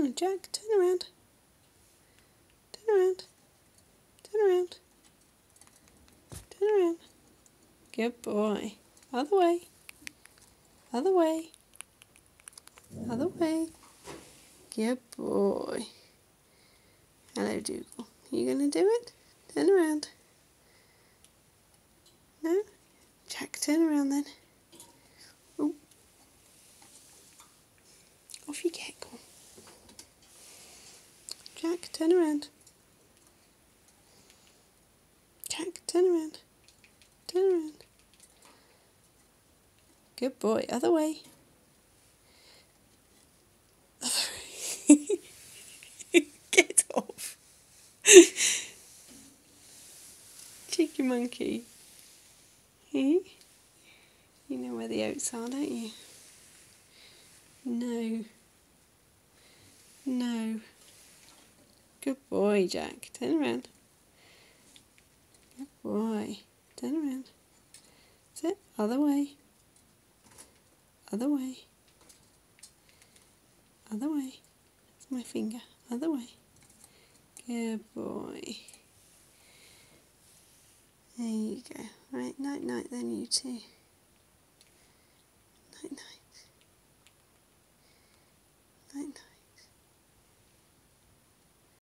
Oh, Jack, turn around. Turn around. Turn around. Turn around. Good boy. Other way. Other way. Other way. Good boy. Hello, Dougal. You gonna do it? Turn around. No? Jack, turn around then. Ooh. Off you get. Go on. Jack, turn around. Jack, turn around. Turn around. Good boy. Other way. Get off. Cheeky monkey. You know where the oats are, don't you? No. No. Good boy, Jack. Turn around. Good boy. Turn around. That's it. Other way. Other way. Other way. That's my finger. Other way. Good boy. There you go. Right, night night then, you two. Night night.